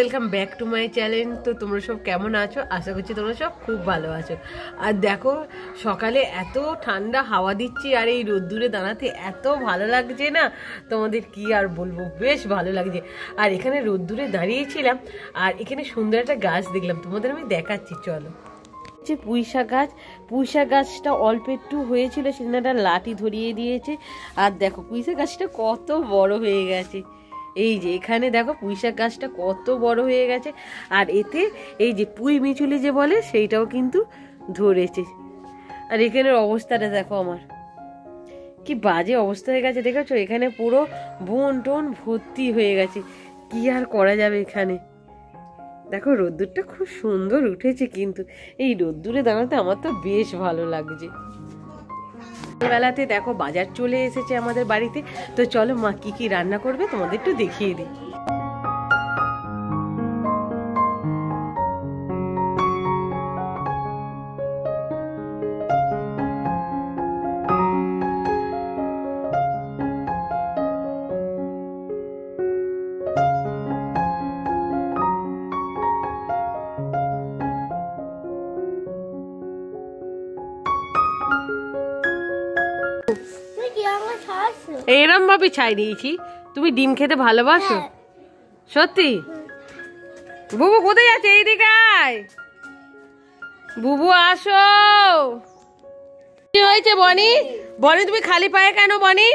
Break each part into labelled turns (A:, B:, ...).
A: Welcome back to my channel. তো তোমরা সব কেমন আছো? আশা করছি তোমরা সব খুব ভালো আছো। আর দেখো সকালে এত ঠান্ডা হাওয়া দিচ্ছি আর এই রোদ্দুরে দাঁড়াতে এত ভালো লাগছে না, তোমাদের কি আর বলবো, বেশ ভালো লাগছে। আর এখানে রোদ্দুরে দাঁড়িয়েছিলাম আর এখানে সুন্দর একটা গাছ দেখলাম, তোমাদের আমি দেখাচ্ছি, চলো। পুঁইশাক গাছটা অল্প একটু হয়েছিল, সেদিন একটা লাঠি ধরিয়ে দিয়েছে। আর দেখো পুঁইশাক গাছটা কত বড় হয়ে গেছে। এই যে এখানে দেখো পুঁইশাক গাছটা কত বড় হয়ে গেছে। আর এতে এই যে পুঁই মিচুলি যে বলে সেইটাও কিন্তু ধরেছে। আর এখানের অবস্থাটা দেখো, আমার কি বাজে অবস্থা হয়ে গেছে দেখেছো। এখানে পুরো বন টন ভর্তি হয়ে গেছে, কি আর করা যাবে। এখানে দেখো রোদ্দুরটা খুব সুন্দর উঠেছে, কিন্তু এই রোদ্দুরে দাঁড়াতে আমার তো বেশ ভালো লাগছে। বেলাতে দেখো বাজার চলে এসেছে আমাদের বাড়িতে। তো চলো মা কি কি রান্না করবে তোমাদের একটু দেখিয়ে দিই। এরম ভাবে ছাই দিয়েছি। তুমি ডিম খেতে ভালোবাসো? সত্যি? বুবু কোথায় যাচ্ছে? এইদিকে আয় বুবু, আসো। কি হয়েছে বনি? বনি তুমি খালি পায়ে কেন বনি?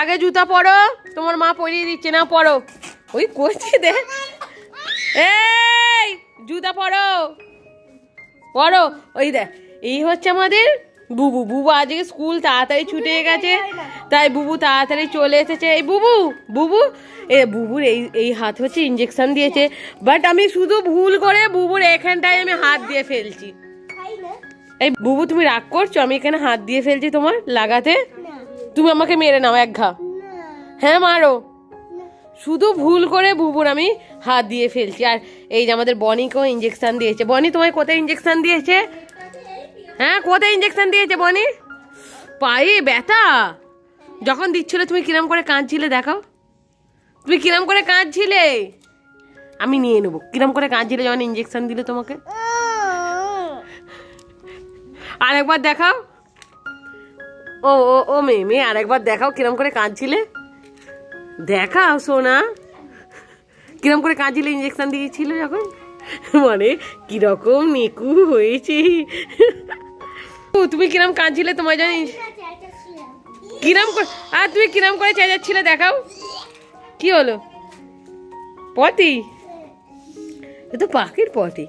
A: আগে জুতা পরো, তোমার মা পরিয়ে দিচ্ছে না, পরো। ওই করছি দেখ, এই জুতা পরো পরো। ওই দেখ, এই হচ্ছে আমাদের বুবু। বুবু আজকে স্কুল তাড়াতাড়ি ছুটে গেছে, তাই বুবু তাড়াতাড়ি চলে এসেছে। এই বুবুর এই হাত হচ্ছে ইঞ্জেকশন দিয়েছে, বাট আমি শুধু ভুল করে বুবুর এখানটায় আমি হাত দিয়ে ফেলছি। এই বুবু তুমি রাগ করছো? আমি এখানে হাত দিয়ে ফেলছি তোমার লাগাতে, তুমি আমাকে মেরে নাও এক ঘা। হ্যাঁ মারো, শুধু ভুল করে বুবুর আমি হাত দিয়ে ফেলছি। আর এই যে আমাদের বনিকেও ইঞ্জেকশন দিয়েছে। বনি তোমায় কোথায় ইঞ্জেকশন দিয়েছে? হ্যাঁ কোথায় ইঞ্জেকশন দিয়েছে বনি? পায়ে ব্যথা যখন দিচ্ছিল তুমি কিরম করে কাঁদছিলে, দেখাও তুমি কিরম করে কাঁদছিলে। আমি নিয়ে নেবো কিরম করে কাঁদছিলে যখন ইঞ্জেকশন দিলে তোমাকে। আরেকবার দেখাও। ও ও ও মেয়ে আরেকবার দেখাও কিরম করে কাঁদছিলে, দেখাও সোনা কিরম করে কাঁদছিলে ইঞ্জেকশন দিয়েছিল যখন। মানে কিরকম নিকু হয়েছে। তুমি কিরম কাঁদছিলে তোমায় জানিস? কিরম করে, আর তুমি কিরম করে চেঁচাচ্ছিলে দেখাও। কি হলো? পটি? এ তো পাখির পটি।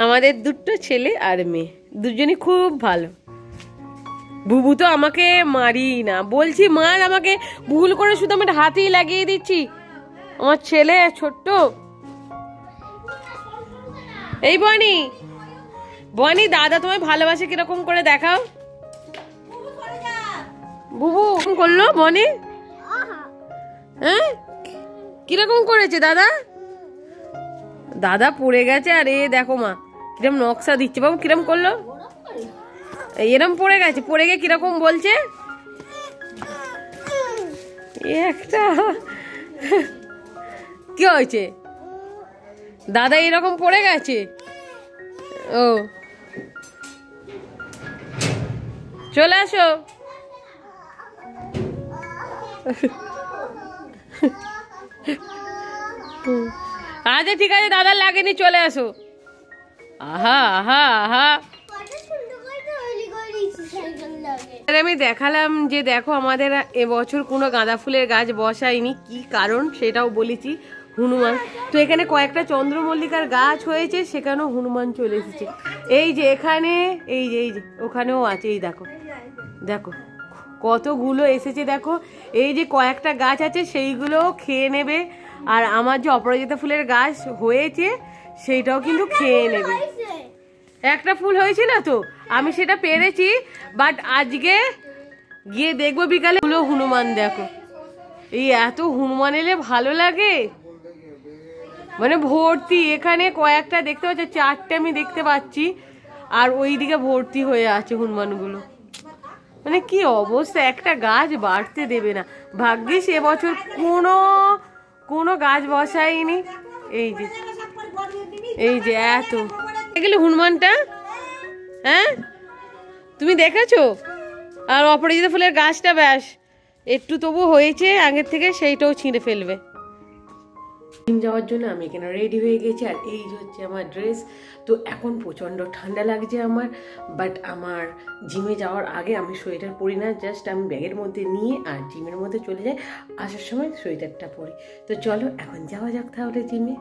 A: আমাদের দুটো ছেলে আর মেয়ে, দুজনই খুব ভালো। বুবু তো আমাকে মারি না, বলছি মার আমাকে, ভুল করে শুধু আমি হাতেই লাগিয়ে দিচ্ছি। আমার ছেলে ছোট্ট। এই বনি দাদা তোমায় ভালোবাসে কিরকম করে দেখাও। বুবু করলো বনি? হ্যাঁ কিরকম করেছে দাদা? দাদা পড়ে গেছে। আর এ দেখো মা কিরম নকশা দিচ্ছে। বাবু কিরম করলো? এরম পড়ে গেছে, পড়ে গিয়ে কিরকম বলছে একটা। কি হয়েছে? দাদা এরকম পড়ে গেছে। ও চলে আসো। আচ্ছা ঠিক আছে, দাদার লাগেনি, চলে আসো। আহা আহা আহা, আমি দেখালাম যে দেখো আমাদের এবছর কোনো গাঁদা ফুলের গাছ বসাইনি, কি কারণ সেটাও বলেছি। হনুমান, তো এখানে কয়েকটা চন্দ্রমল্লিকার গাছ হয়েছে, সেখানেও হনুমান চলে এসেছে। এই যে এখানে, এই যে ওখানেও আছে। এই দেখো দেখো কতগুলো এসেছে দেখো। এই যে কয়েকটা গাছ আছে সেইগুলো খেয়ে নেবে। আর আমার যে অপরাজিতা ফুলের গাছ হয়েছে সেইটাও কিন্তু খেয়ে নেবে। একটা ফুল হয়েছিল তো, আমি সেটা পেরেছি, বাট আজকে গিয়ে দেখবো বিকালে। হনুমান দেখো, এই এত হনুমান এলে ভালো লাগে। মানে ভর্তি, এখানে কয়েকটা দেখতে পাচ্ছি, 4টে আমি দেখতে পাচ্ছি, আর ওইদিকে ভর্তি হয়ে আছে হনুমানগুলো। মানে কি অবস্থা, একটা গাছ বাড়তে দেবে না। ভাগ্যিস এবছর কোনো গাছ বসাইনি। এই যে এত এগুলো হনুমানটা, হ্যাঁ তুমি দেখেছো? আর অপরাজিতা ফুলের গাছটা ব্যাস একটু তবু হয়েছে আগের থেকে, সেইটাও ছিঁড়ে ফেলবে। জিম যাওয়ার জন্য আমি এখানে রেডি হয়ে গেছি, আর এই হচ্ছে আমার ড্রেস। তো এখন প্রচণ্ড ঠান্ডা লাগছে আমার, বাট আমার জিমে যাওয়ার আগে আমি সোয়েটার পরি না, জাস্ট আমি ব্যাগের মধ্যে নিয়ে আর জিমের মধ্যে চলে যাই, আসার সময় সোয়েটারটা পরি। তো চলো এখন যাওয়া যাক তাহলে জিমে।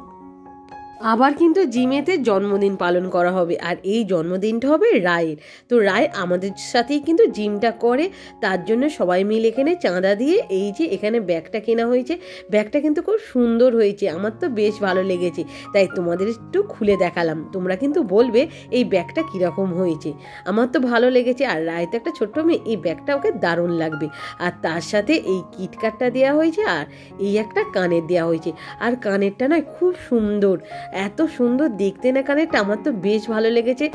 A: আবার কিন্তু জিমেতে জন্মদিন পালন করা হবে, আর এই জন্মদিনটা হবে রায়ের। তো রায় আমাদের সাথেই কিন্তু জিমটা করে, তার জন্য সবাই মিলে এখানে চাঁদা দিয়ে এই যে এখানে ব্যাগটা কেনা হয়েছে। ব্যাগটা কিন্তু খুব সুন্দর হয়েছে, আমার তো বেশ ভালো লেগেছে, তাই তোমাদের একটু খুলে দেখালাম। তোমরা কিন্তু বলবে এই ব্যাগটা কীরকম হয়েছে। আমার তো ভালো লেগেছে, আর রায় তো একটা ছোট্ট মেয়ে, এই ব্যাগটা ওকে দারুণ লাগবে। আর তার সাথে এই কিটকাটটা দেওয়া হয়েছে, আর এই একটা কানের দেওয়া হয়েছে। আর কানেরটা নয় খুব সুন্দর, এত সুন্দর দেখতে না কানেরটা, আমার তো বেশ ভালো লেগেছে।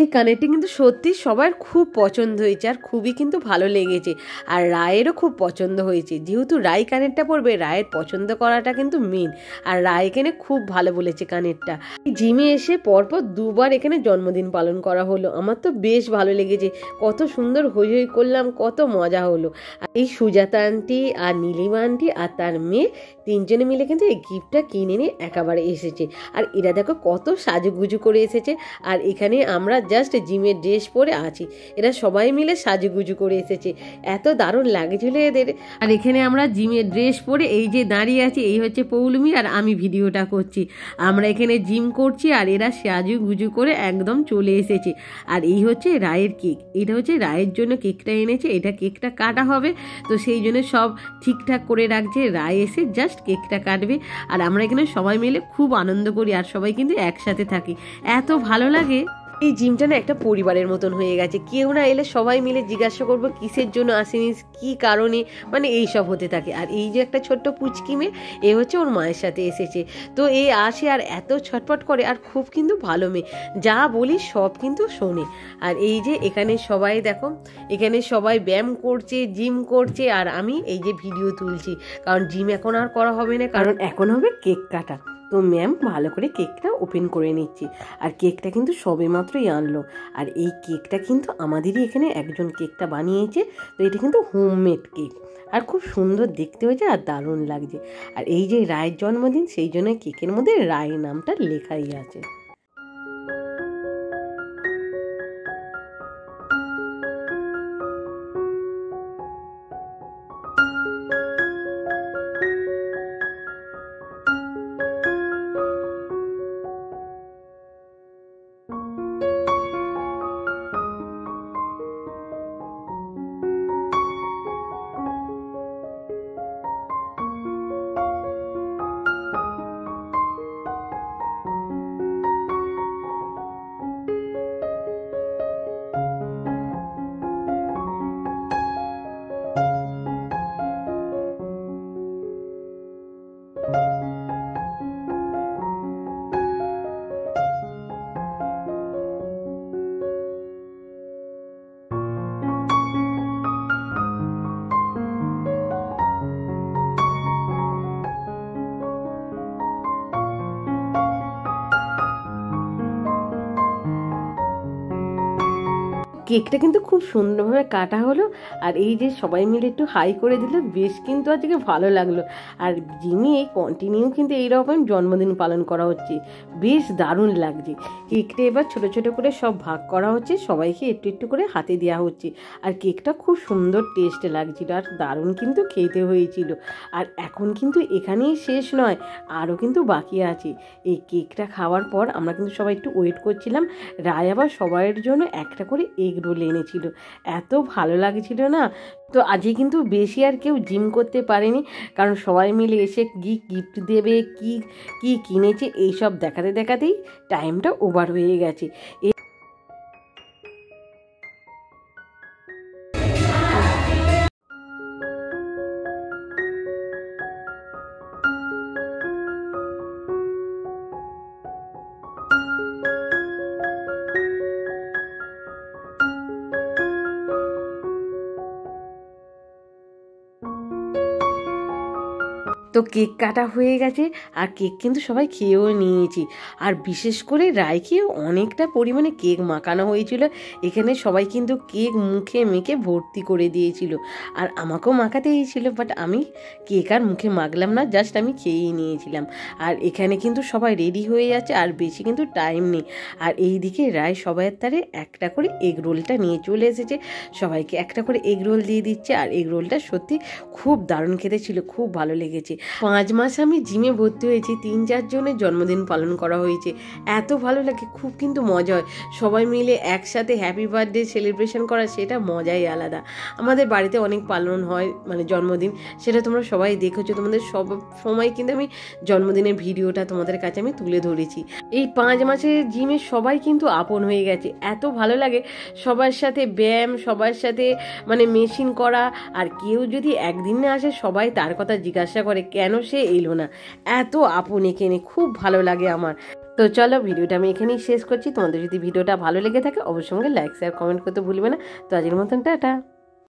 A: এই কানেরটি কিন্তু সত্যি সবার খুব পছন্দ হয়েছে, আর খুবই কিন্তু ভালো লেগেছে, আর রায়েরও খুব পছন্দ হয়েছে। যেহেতু রায় কানেরটা পরবে, রায়ের পছন্দ করাটা কিন্তু মেন, আর রায় এখানে খুব ভালো বলেছে কানেরটা। জিমে এসে পরপর 2বার এখানে জন্মদিন পালন করা হলো, আমার তো বেশ ভালো লেগেছে। কত সুন্দর হই হই করলাম, কত মজা হলো। আর এই সুজাতা আন্টি আর নীলিমা আন্টি আর তার মেয়ে 3জনে মিলে কিন্তু এই গিফটটা কিনে নিয়ে একেবারে এসেছে। আর এরা দেখো কত সাজুগুজু করে এসেছে, আর এখানে আমরা জাস্ট জিমের ড্রেস পরে আছি, এরা সবাই মিলে সাজুগুজু করে এসেছে, এত দারুণ লাগছিল এদের। আর এখানে আমরা জিমের ড্রেস পরে এই যে দাঁড়িয়ে আছি, এই হচ্ছে পৌলমি আর আমি ভিডিওটা করছি। আমরা এখানে জিম করছি, আর এরা সাজুগুজু করে একদম চলে এসেছে। আর এই হচ্ছে রায়ের কেক, এটা হচ্ছে রায়ের জন্য কেকটা এনেছে, এটা কেকটা কাটা হবে, তো সেই জন্য সব ঠিকঠাক করে রাখছে। রায় এসে জাস্ট কেকটা কাটবে, আর আমরা এখানে সবাই মিলে খুব আনন্দ করি, আর সবাই কিন্তু একসাথে থাকি, এত ভালো লাগে। এই জিমটা না একটা পরিবারের মতন হয়ে গেছে, কেউ না এলে সবাই মিলে জিজ্ঞাসা করবো কিসের জন্য আসেনি, কি কারণে, মানে এই সব হতে থাকে। আর এই যে একটা ছোট্ট পুচকি মেয়ে, এ হচ্ছে ওর মায়ের সাথে এসেছে, তো এ আসে আর এত ছটপট করে, আর খুব কিন্তু ভালো মেয়ে, যা বলি সব কিন্তু শোনে। আর এই যে এখানে সবাই দেখো, এখানে সবাই ব্যায়াম করছে, জিম করছে, আর আমি এই যে ভিডিও তুলছি, কারণ জিম এখন আর করা হবে না, কারণ এখন হবে কেক কাটা। তো ম্যাম ভালো করে কেকটা ওপেন করে নিচ্ছি, আর কেকটা কিন্তু সবে মাত্রই আনলো, আর এই কেকটা কিন্তু আমাদেরই এখানে একজন কেকটা বানিয়েছে, তো এটা কিন্তু হোমমেড কেক, আর খুব সুন্দর দেখতে হয়েছে, আর দারুণ লাগছে। আর এই যে রায়ের জন্মদিন, সেই জন্য কেকের মধ্যে রায় নামটা লেখাই আছে। কেকটা কিন্তু খুব সুন্দরভাবে কাটা হলো, আর এই যে সবাই মিলে একটু হাই করে দিল, বেশ কিন্তু আজকে ভালো লাগলো। আর জিমে কন্টিনিউ কিন্তু এইরকম জন্মদিন পালন করা হচ্ছে, বেশ দারুণ লাগছে। কেকটা এবার ছোট ছোট করে সব ভাগ করা হচ্ছে, সবাইকে একটু একটু করে হাতে দেওয়া হচ্ছে, আর কেকটা খুব সুন্দর টেস্ট লাগছিল, আর দারুণ কিন্তু খেতে হয়েছিল। আর এখন কিন্তু এখানেই শেষ নয়, আরও কিন্তু বাকি আছে। এই কেকটা খাওয়ার পর আমরা কিন্তু সবাই একটু ওয়েট করছিলাম, রায় আবার সবাইয়ের জন্য একটা করে এগ রোল এনেছিল, এত ভালো লাগছিল না। তো আজকে কিন্তু বেশি আর কেউ জিম করতে পারেনি, কারণ সবাই মিলে এসে কি গিফট দেবে, কি কি কিনেছে, এইসব দেখাতে দেখাতেই টাইমটা ওভার হয়ে গেছে। তো কেক কাটা হয়ে গেছে আর কেক কিন্তু সবাই খেয়েও নিয়েছি। আর বিশেষ করে রায়কে অনেকটা পরিমাণে কেক মাখানো হয়েছিল, এখানে সবাই কিন্তু কেক মুখে মেখে ভর্তি করে দিয়েছিল। আর আমাকেও মাখাতে দিয়েছিল, বাট আমি কেক আর মুখে মাখলাম না, জাস্ট আমি খেয়েই নিয়েছিলাম। আর এখানে কিন্তু সবাই রেডি হয়ে যাচ্ছে, আর বেশি কিন্তু টাইম নেই। আর এই দিকে রায় সবাইয়ের তারে একটা করে এগ রোলটা নিয়ে চলে এসেছে, সবাইকে একটা করে এগ রোল দিয়ে দিচ্ছে। আর এগ রোলটা সত্যি খুব দারুণ খেতে ছিল, খুব ভালো লেগেছে। 5 মাস আমি জিমে ভর্তি হয়েছি, 3-4 জনের জন্মদিন পালন করা হয়েছে, এত ভালো লাগে, খুব কিন্তু মজা হয় সবাই মিলে একসাথে হ্যাপি বার্থডে সেলিব্রেশন করা, সেটা মজাই আলাদা। আমাদের বাড়িতে অনেক পালন হয় মানে জন্মদিন, সেটা তোমরা সবাই দেখেছো, তোমাদের সব সময় কিন্তু আমি জন্মদিনের ভিডিওটা তোমাদের কাছে আমি তুলে ধরেছি। এই 5 মাসের জিমে সবাই কিন্তু আপন হয়ে গেছে, এত ভালো লাগে সবার সাথে ব্যায়াম, সবার সাথে মানে মেশিন করা। আর কেউ যদি একদিন না আসে সবাই তার কথা জিজ্ঞাসা করে কেন সে এলো না, এত আপন এখানে, খুব ভালো লাগে আমার। তো চলো ভিডিওটা আমি এখানেই শেষ করছি। তোমাদের যদি ভিডিওটা ভালো লেগে থাকে অবশ্যই লাইক শেয়ার কমেন্ট করতে ভুলবে না। তো আজকের মতন টাটা।